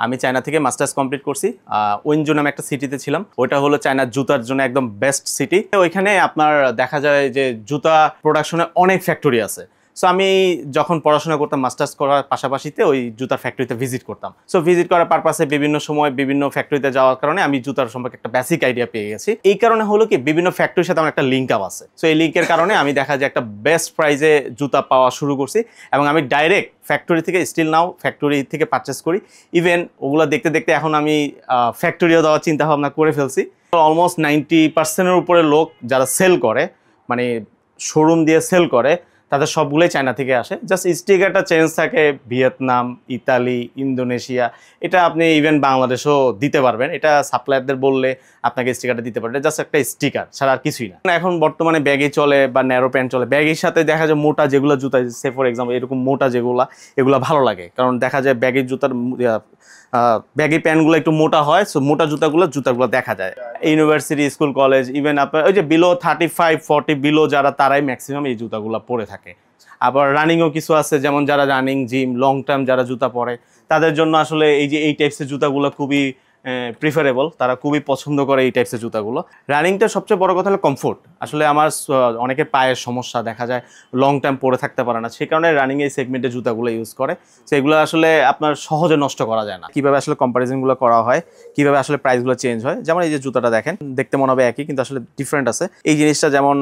আমি চায়না থেকে masters complete করছি। ওয়েনজু নামে একটা সিটিতে ছিলাম, ওইটা হলো চায়নার জুতার জন্য একদম বেস্ট সিটি। ওইখানে আপনার দেখা যায় যে জুতা প্রোডাকশনে অনেক ফ্যাক্টরি আছে। সো আমি যখন পড়াশোনা করতাম মাস্টার্স করার পাশাপাশিতে ওই জুতার ফ্যাক্টরিতে ভিজিট করতাম। সো ভিজিট করার পারপাসে বিভিন্ন সময় বিভিন্ন ফ্যাক্টরিতে যাওয়ার কারণে আমি জুতার সম্পর্কে একটা বেসিক আইডিয়া পেয়ে গেছি। এই কারণে হলো কি বিভিন্ন ফ্যাক্টরির সাথে আমার একটা লিঙ্ক আপ আছে। সো এই লিঙ্কের কারণে আমি দেখা যায় একটা বেস্ট প্রাইসে জুতা পাওয়া শুরু করছি এবং আমি ডাইরেক্ট ফ্যাক্টরি থেকে স্টিল নাও ফ্যাক্টরি থেকে পারচেস করি। ইভেন ওগুলো দেখতে দেখতে এখন আমি ফ্যাক্টরিও দেওয়ার চিন্তা ভাবনা করে ফেলছি। অলমোস্ট 90%-এর উপরে লোক যারা সেল করে, মানে শোরুম দিয়ে সেল করে, তাদের সবগুলোই চায়না থেকে আসে। জাস্ট স্টিকারটা চেঞ্জ থাকে, ভিয়েতনাম, ইতালি, ইন্দোনেশিয়া, এটা আপনি ইভেন বাংলাদেশও দিতে পারবেন। এটা সাপ্লায়ারদের বললে আপনাকে স্টিকারটা দিতে পারবে, জাস্ট একটা স্টিকার ছাড়া আর কিছুই না। এখন বর্তমানে ব্যাগি চলে বা ন্যারো প্যান্ট চলে, ব্যাগের সাথে দেখা যায় মোটা যেগুলো জুতা, সে ফর এক্সাম্পল এরকম মোটা যেগুলো, এগুলো ভালো লাগে। কারণ দেখা যায় ব্যাগের জুতার ব্যাগি প্যান্টগুলো একটু মোটা হয়, সো মোটা জুতাগুলো দেখা যায়। ইউনিভার্সিটি, স্কুল, কলেজ, ইভেন আপনার ওই যে বিলো 35-40 বিলো যারা, তারাই ম্যাক্সিমাম এই জুতাগুলো পরে থাকে। আবার রানিংও কিছু আছে, যেমন যারা রানিং, জিম, লং টার্ম যারা জুতা পরে, তাদের জন্য আসলে এই যে এই টাইপসের জুতাগুলো খুবই প্রিফারেবল, তারা খুবই পছন্দ করে এই টাইপসের জুতাগুলো। রানিংটা সবচেয়ে বড় কথা হলো কমফোর্ট। আসলে আমার অনেকে পায়ের সমস্যা, দেখা যায় লং টাইম পরে থাকতে পারে না, সেই কারণে রানিং এই সেগমেন্টে জুতাগুলো ইউজ করে। সেগুলো আসলে আপনার সহজে নষ্ট করা যায় না। কীভাবে আসলে কম্পারিজনগুলো করা হয়, কীভাবে আসলে প্রাইসগুলো চেঞ্জ হয়, যেমন এই যে জুতাটা দেখেন, দেখতে মনে হবে একই, কিন্তু আসলে ডিফারেন্ট আছে। এই জিনিসটা যেমন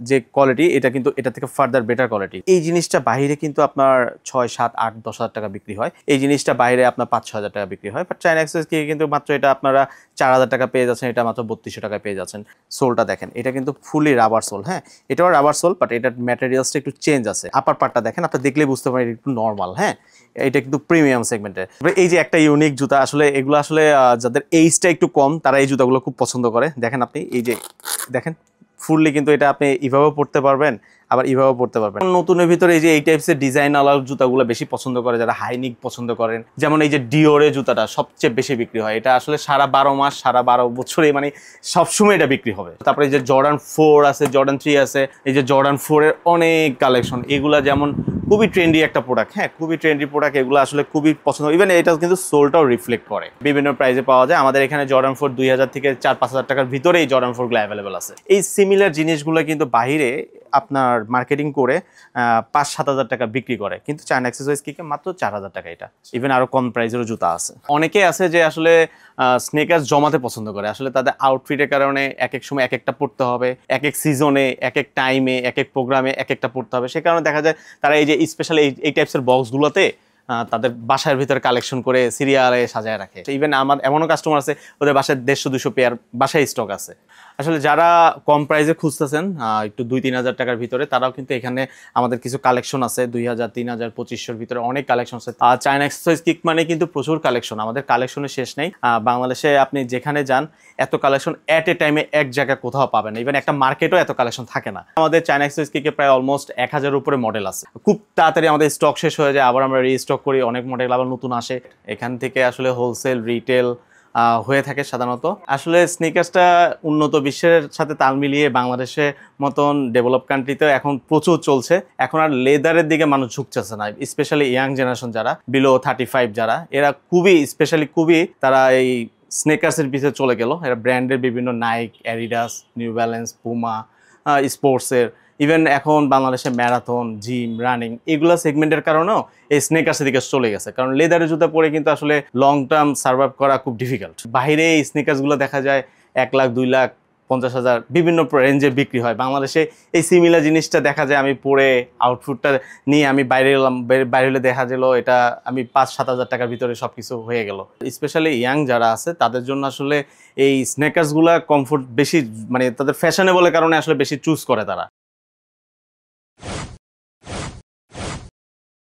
যে কোয়ালিটি, এটা কিন্তু এটা থেকে ফার্দার বেটার কোয়ালিটি। এই জিনিসটা বাইরে কিন্তু আপনার 6, 7, 8, 10 হাজার টাকা বিক্রি হয়। এই জিনিসটা বাইরে আপনার 5-6 হাজার টাকা বিক্রি হয়। বাট চায়না এক্সপ্রেস কিন্তু মাত্র এটা আপনারা 4,000 টাকা পেয়ে যাচ্ছেন, এটা মাত্র 3200 টাকায় পেয়ে যাচ্ছেন। সোলটা দেখেন, এটা কিন্তু ফুলি রাবার সোল। হ্যাঁ, এটাও রাবার সোল, বাট এটার ম্যাটেরিয়ালসটা একটু চেঞ্জ আছে। আপার পার্টটা দেখেন, আপনি দেখলেই বুঝতে পারেন এটা একটু নর্মাল। হ্যাঁ, এটা কিন্তু প্রিমিয়াম সেগমেন্টের। এই যে একটা ইউনিক জুতা, আসলে এগুলো আসলে যাদের এইজটা একটু কম, তারা এই জুতাগুলো খুব পছন্দ করে। দেখেন আপনি এই যে দেখেন, ফুললি কিন্তু এটা আপনি এভাবেও পড়তে পারবেন, আবার এভাবেও পড়তে পারবেন। নতুনের ভিতরে এই যে এই টাইপসের ডিজাইন আলা জুতাগুলো বেশি পছন্দ করে যারা হাইনিক পছন্দ করেন। যেমন এই যে ডিওরে জুতাটা সবচেয়ে বেশি বিক্রি হয়। এটা আসলে সারা 12 মাস, সারা 12 বছরে, মানে সবসময় এটা বিক্রি হবে। তারপরে এই যে জর্ডান 4 আছে, জর্ডান 3 আছে, এই যে জর্ডান 4 এর অনেক কালেকশন। এগুলা যেমন খুবই ট্রেন্ডি একটা প্রোডাক্ট। হ্যাঁ, খুবই ট্রেন্ডি প্রোডাক্ট, এগুলো আসলে খুবই পছন্দ। ইভেন এটা কিন্তু সোলটাও রিফ্লেক্ট করে। বিভিন্ন প্রাইসে পাওয়া যায়। আমাদের এখানে জর্ডান 4 2000 থেকে 4-5 হাজার টাকার ভিতরে এই জর্ডান 4 গুলো অ্যাভেলেবেল আছে। এই সিমিলার জিনিসগুলো কিন্তু বাইরে আপনার মার্কেটিং করে 5-7 হাজার টাকা বিক্রি করে, কিন্তু চায়না এক্সেসরিজ কিকে মাত্র 4,000 টাকা। এটা ইভেন আরো কম প্রাইসেরও জুতা আছে। অনেকে আছে যে আসলে স্নেকার্স জমাতে পছন্দ করে। আসলে তাদের আউটফিটের কারণে এক এক সময় এক একটা পড়তে হবে, এক এক সিজনে, এক এক টাইমে, এক এক প্রোগ্রামে এক একটা পড়তে হবে। সে কারণে দেখা যায় তারা এই যে স্পেশাল এই টাইপসের বক্সগুলোতে তাদের বাসার ভিতরে কালেকশন করে সিরিয়ালে সাজায় রাখে। ইভেন আমার এমনও কাস্টমার আছে, ওদের বাসায় 150-200 পেয়ার বাসায় স্টক আছে। আসলে যারা কম প্রাইসে খুঁজতেছেন একটু 2-3 হাজার টাকার ভিতরে, তারাও কিন্তু এখানে আমাদের কিছু কালেকশন আছে। 2000, 3000, 2500-র ভিতরে অনেক কালেকশন আছে। চায়না এক্সপ্রেস কিক মানে কিন্তু প্রচুর কালেকশন, আমাদের কালেকশনের শেষ নেই। বাংলাদেশে আপনি যেখানে যান এত কালেকশন এট এ টাইমে এক জায়গায় কোথাও পাবেন না। ইভেন একটা মার্কেটও এত কালেকশন থাকে না। আমাদের চায়না এক্সপ্রেস কিকে প্রায় অলমোস্ট 1000-এর উপরে মডেল আছে। খুব তাড়াতাড়ি আমাদের স্টক শেষ হয়ে যায়, আবার আমরা রিস্টক করি, অনেক মডেল আবার নতুন আসে। এখান থেকে আসলে হোলসেল, রিটেল হয়ে থাকে সাধারণত। আসলে স্নিকার্সটা উন্নত বিশ্বের সাথে তাল মিলিয়ে বাংলাদেশের মতন ডেভেলপ কান্ট্রিতেও এখন প্রচুর চলছে। এখন আর লেদারের দিকে মানুষ ঝুঁকছে না, স্পেশালি ইয়াং জেনারেশন যারা বিলো 35 যারা, এরা খুবই তারা এই স্নেকার্সের পিছনে চলে গেল। এরা ব্র্যান্ডের বিভিন্ন Nike, Adidas, New Balance, Puma, স্পোর্টসের, ইভেন এখন বাংলাদেশে ম্যারাথন, জিম, রানিং এগুলো সেগমেন্টের কারণেও এই স্নেকার্সের দিকে চলে গেছে। কারণ লেদারের জুতা পরে কিন্তু আসলে লং টার্ম সার্ভাইভ করা খুব ডিফিকাল্ট। বাইরে এই স্নেকার্সগুলো দেখা যায় 1 লাখ, 2 লাখ, 50,000 বিভিন্ন রেঞ্জে বিক্রি হয়। বাংলাদেশে এই সিমিলার জিনিসটা দেখা যায় আমি পরে আউটফুটটা নিয়ে আমি বাইরে এলাম, বাইরে হলে দেখা গেল এটা আমি 5-7 হাজার টাকার ভিতরে সব কিছু হয়ে গেল। স্পেশালি ইয়াং যারা আছে তাদের জন্য আসলে এই স্নেকার্সগুলা কমফোর্ট বেশি, মানে তাদের ফ্যাশনেবলের কারণে আসলে বেশি চুজ করে তারা।